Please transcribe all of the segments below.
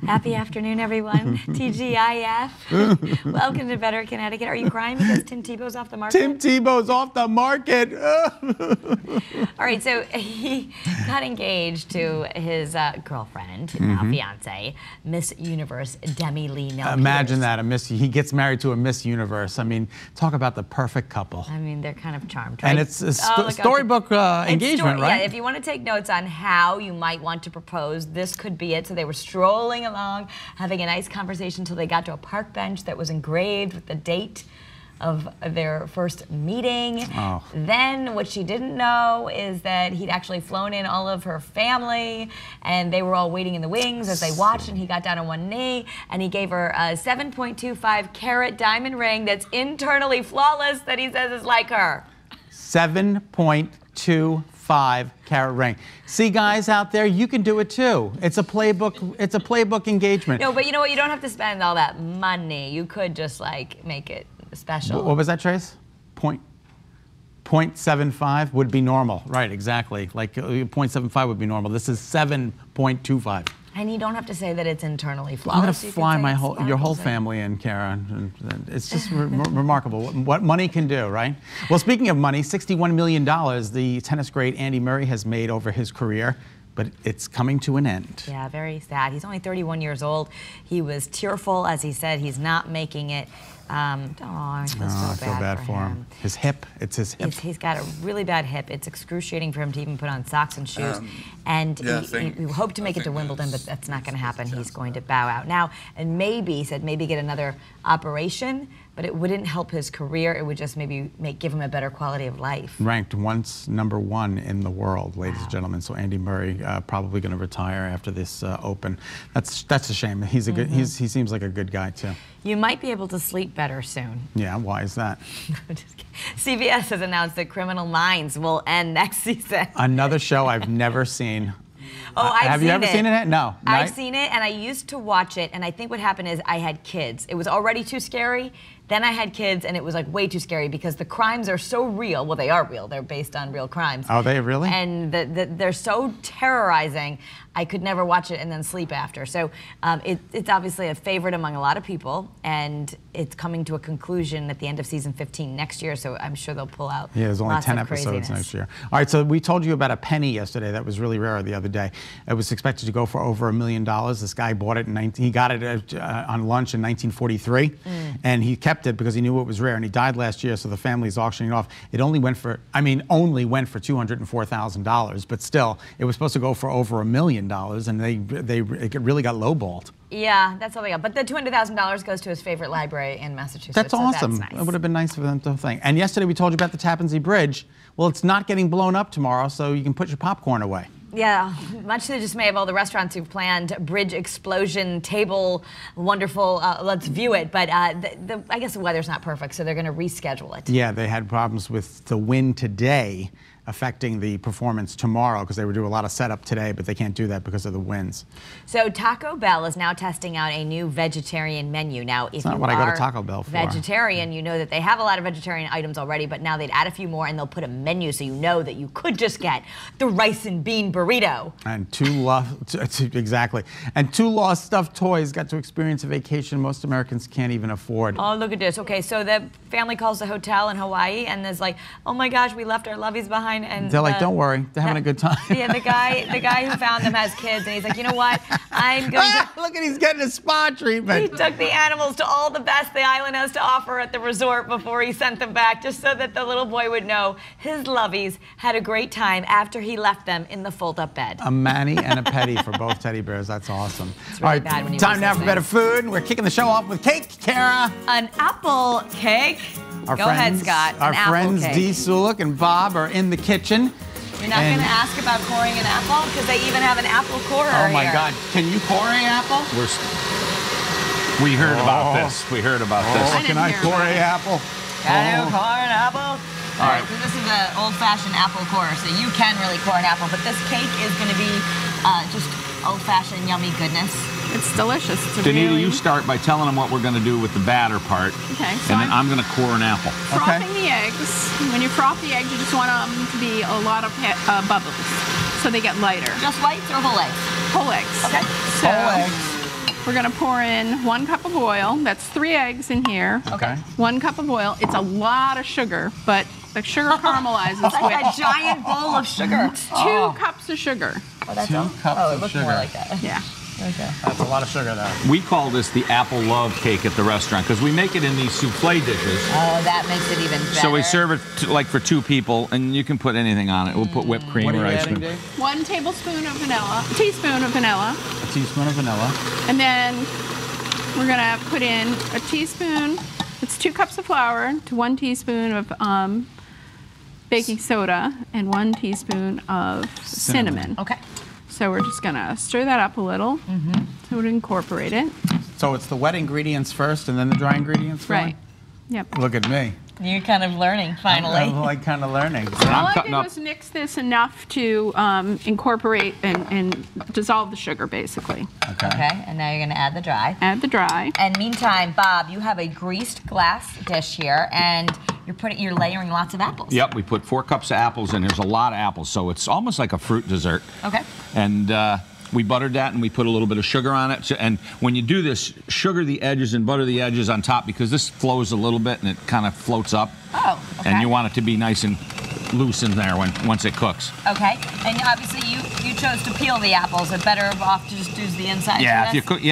Happy afternoon, everyone. TGIF. Welcome to Better Connecticut. Are you crying because Tim Tebow's off the market? Tim Tebow's off the market. All right, so he got engaged to his girlfriend, now fiance, Miss Universe Demi Lee Nell. Imagine that, he gets married to a Miss Universe. I mean, talk about the perfect couple. I mean, they're kind of charmed, right? And it's a storybook engagement, right? Yeah, if you want to take notes on how you might want to propose, this could be it. So they were strolling along, having a nice conversation until they got to a park bench that was engraved with the date of their first meeting. Oh. Then what she didn't know is that he'd actually flown in all of her family, and they were all waiting in the wings as they watched, and he got down on one knee, and he gave her a 7.25 carat diamond ring that's internally flawless that he says is like her. 7.25 carat ring. See, guys out there, you can do it too. It's a playbook. It's a playbook engagement. No, but you know what? You don't have to spend all that money. You could just like make it special. What was that, Trace? 0.75 would be normal. Right, exactly. Like 0.75 would be normal. This is 7.25. And you don't have to say that it's internally flawless. I'm going to fly your whole family in, Kara. It's just remarkable what money can do, right? Well, speaking of money, $61 million the tennis great Andy Murray has made over his career, but it's coming to an end. Yeah, very sad. He's only 31 years old. He was tearful as he said he's not making it. I feel bad for him. His hip, it's his hip. He's got a really bad hip. It's excruciating for him to even put on socks and shoes. He hoped to make it to Wimbledon, but that's not going to happen. He's going to bow out now. And maybe, he said, maybe get another operation, but it wouldn't help his career. It would just maybe give him a better quality of life. Ranked once #1 in the world, ladies and gentlemen. So Andy Murray probably going to retire after this Open. That's a shame. He's a good. He seems like a good guy too. You might be able to sleep better soon. Yeah, why is that? CBS has announced that Criminal Minds will end next season. Another show I've never seen. Oh, have you ever seen it? No. I've seen it, and I used to watch it, and I think what happened is I had kids. It was already too scary. Then I had kids, and it was like way too scary because the crimes are so real. Well, they are real. They're based on real crimes. Are they really? And they're so terrorizing, I could never watch it and then sleep after. So it's obviously a favorite among a lot of people, and it's coming to a conclusion at the end of season 15 next year, so I'm sure they'll pull out there's only 10 episodes next year. All right, so we told you about a penny yesterday that was really rare the other day. It was expected to go for over $1 million. This guy bought it he got it on lunch in 1943, and he kept it because he knew it was rare, and he died last year, so the family's auctioning it off. It only went for, $204,000, but still, it was supposed to go for over $1 million, and it really got lowballed. Yeah, that's all they got. But the $200,000 goes to his favorite library in Massachusetts. That's awesome. So that's nice. It would have been nice for them to think. And yesterday we told you about the Tappan Zee Bridge. Well, it's not getting blown up tomorrow, so you can put your popcorn away. Yeah, much to the dismay of all the restaurants who've planned bridge explosion table, wonderful, let's view it. But I guess the weather's not perfect, so they're going to reschedule it. Yeah, they had problems with the wind today affecting the performance tomorrow because they were doing a lot of setup today, but they can't do that because of the winds. So Taco Bell is now testing out a new vegetarian menu. Now, if you what I go to Taco Bell for. Vegetarian, you know that they have a lot of vegetarian items already, but now they'd add a few more and they'll put a menu so you know that you could just get the rice and bean burrito. And two lost stuffed toys got to experience a vacation most Americans can't even afford. Oh, look at this. Okay, so the family calls the hotel in Hawaii and is like, oh my gosh, we left our loveys behind. And they're like, don't worry, they're having a good time. Yeah, the guy who found them has kids, and he's like, you know what? I'm going to... Look at, he's getting a spa treatment. He took the animals to all the best the island has to offer at the resort before he sent them back, just so that the little boy would know his loveys had a great time after he left them in the fold-up bed. A Manny and a Petty for both teddy bears. That's awesome. It's really bad when you time now for better food. We're kicking the show off with cake, Kara. An apple cake. Go ahead, Scott. Our friends Dee Sulik and Bob are in the kitchen. You're not going to ask about coring an apple? Because they even have an apple corer Oh my God. Can you core an apple? We heard about this. We heard about this. Can I core an apple? Can you core an apple? All right. So this is an old-fashioned apple corer, so you can really core an apple. But this cake is going to be just old-fashioned yummy goodness. It's delicious. It's Danita, you start by telling them what we're going to do with the batter part. Okay. So and then I'm going to core an apple. Frothing the eggs. When you froth the eggs, you just want them to be a lot of bubbles. So so they get lighter. Just whites or whole eggs? Whole eggs. Okay. So Whole eggs. we're going to pour in 1 cup of oil. That's 3 eggs in here. Okay. 1 cup of oil. It's a lot of sugar, but the sugar caramelizes It's like with a giant bowl of sugar. 2 cups of sugar. Oh, that's 2 cups it of looks sugar. more like that. Yeah. Okay. That's a lot of sugar, though. We call this the apple love cake at the restaurant because we make it in these souffle dishes. Oh, that makes it even better. So we serve it like for 2 people, and you can put anything on it. We'll put whipped cream What are or you ice adding, cream. Dave? 1 tablespoon of vanilla, a teaspoon of vanilla, A teaspoon of vanilla. and then we're gonna put in a teaspoon. It's 2 cups of flour to 1 teaspoon of baking soda and 1 teaspoon of cinnamon. Okay. So we're just gonna stir that up a little so we incorporate it. So it's the wet ingredients first and then the dry ingredients going? Right. Yep. Look at me. You're kind of learning, finally. I'm like kind of learning. All I cutting did up- was mix this enough to incorporate and dissolve the sugar, basically. Okay, and now you're going to add the dry. Add the dry. And meantime, Bob, you have a greased glass dish here, and you're layering lots of apples. Yep, we put 4 cups of apples in. There's a lot of apples, so it's almost like a fruit dessert. Okay. And we buttered that, and we put a little bit of sugar on it. And when you do this, sugar the edges and butter the edges on top because this flows a little bit and it kind of floats up. Oh, okay. And you want it to be nice and loose in there once it cooks. Okay, and obviously you chose to peel the apples. It's better off to just use the inside. Yeah, for if you this? cook,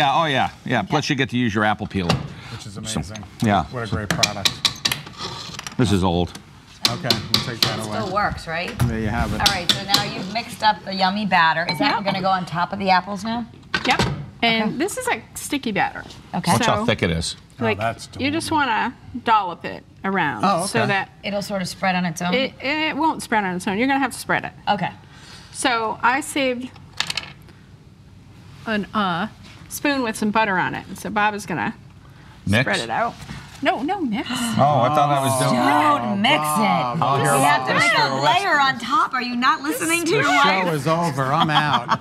yeah. Plus you get to use your apple peeler. Which is amazing. Yeah. What a great product. This is old. Okay, we'll take that away. Still works, right? There you have it. All right, so now you've mixed up the yummy batter. Is that Yep. going to go on top of the apples now? Yep. And this is a sticky batter. Okay. Watch how So- thick it is. Like, that's you just want to dollop it around Oh, so okay. that It'll sort of spread on its own? it won't spread on its own. You're going to have to spread it. Okay. So I saved a spoon with some butter on it. So Bob is going to Mix? spread it out. No, mix. Oh, I thought I was doing Don't mix it. I'll hear You about have to this make for a the rest- layer on top. Are you not listening to The your show wife? is over. I'm out.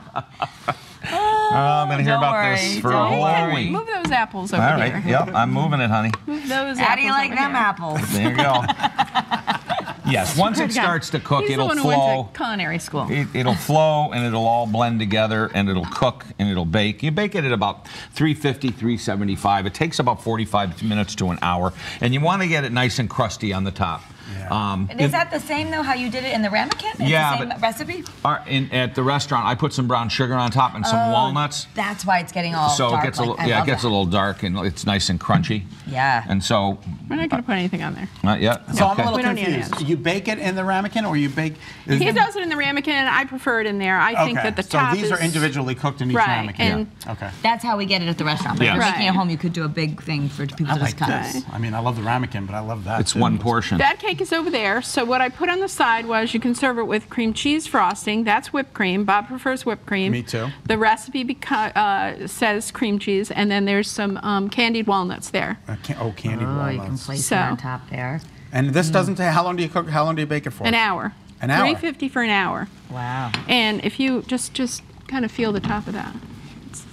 I'm going to hear Don't about worry, this for a don't whole worry. week. Move those apples over All here. right, yep, I'm moving it, honey. Move those How do you apples like over them here. apples? There you go. Yes, once it Swear to God. starts to cook, He's it'll the one who went flow. to culinary school. It'll flow and it'll all blend together and it'll cook and it'll bake. You bake it at about 350, 375. It takes about 45 minutes to an hour. And you want to get it nice and crusty on the top. Yeah. And is that the same, though, how you did it in the ramekin? It's Yeah, the same but- recipe? At the restaurant, I put some brown sugar on top and some walnuts. That's why it's getting all So dark. it gets a like, little, I yeah, it love gets a that. little dark and it's nice and crunchy. Yeah. And so, We're not going to put anything on there. not yet. So I'm Okay. a little We don't need confused. onions. You bake it in the ramekin or you bake... He does it in the ramekin. I prefer it in there. I think that the top So these are is- individually cooked in each Right, ramekin? and- Okay. That's how we get it at the restaurant. But if Yeah. you're making it Right. at home, you could do a big thing for people I to like just cut. this. I mean, I love the ramekin, but I love that It's too. one portion. That cake is over there. So what I put on the side was you can serve it with cream cheese frosting. That's whipped cream. Bob prefers whipped cream. Me too. The recipe says cream cheese, and then there's some candied walnuts there. Candied Oh, you can walnuts. place So- it on top there. And this doesn't take... How long do you cook? How long do you bake it for? An hour. An hour? 350 for an hour. Wow. And if you just kind of feel the top of that, it's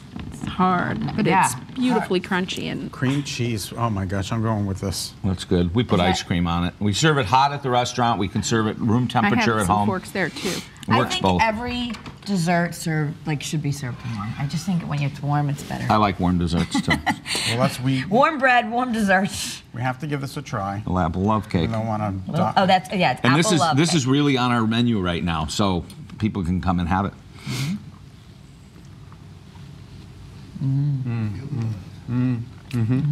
hard, but Yeah, it's beautifully crunchy and. Cream cheese. Oh my gosh, I'm going with this. That's good. We put that- ice cream on it. We serve it hot at the restaurant. We can serve it room I temperature have at some home. forks there too. It I works think both. every dessert should be served warm. I just think when it's warm, it's better. I like warm desserts too. Well, we Warm bread, warm desserts. have to give this a try. The apple love cake. I don't want to... Oh, it's And apple love this cake. is really on our menu right now, so people can come and have it.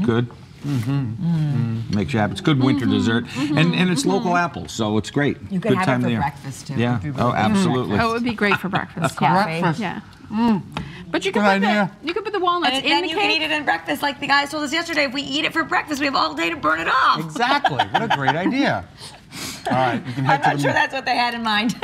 Good. Makes you happy. It's good winter dessert, and it's local apples, so it's great. You could good have time it of for year. breakfast, too. Yeah. It'd be really Oh, good for absolutely. Oh, it would be great for breakfast. Coffee. breakfast. Yeah. But you Good can idea. put the walnuts And in then the you cake. can eat it in breakfast, like the guys told us yesterday. If we eat it for breakfast, we have all day to burn it off. Exactly. What a great idea. All right, you can head I'm to not the... sure that's what they had in mind.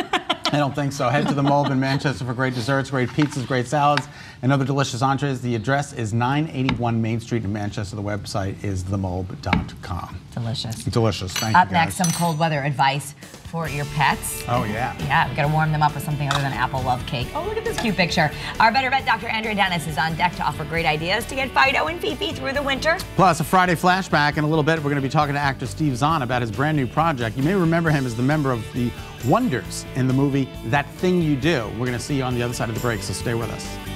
I don't think so. Head to the Mulb in Manchester for great desserts, great pizzas, great salads, and other delicious entrees. The address is 981 Main Street in Manchester. The website is themulb.com. Delicious. Delicious. Thank Up you, guys. next, some cold weather advice for your pets. Oh, yeah. Yeah, we gotta warm them up with something other than apple love cake. Oh, look at this cute picture. Our Better Vet Dr. Andrea Dennis is on deck to offer great ideas to get Fido and Fifi through the winter. Plus, a Friday flashback. In a little bit, we're going to be talking to actor Steve Zahn about his brand new project. You may remember him as the member of the wonders in the movie That Thing You Do. We're going to see you on the other side of the break, so stay with us.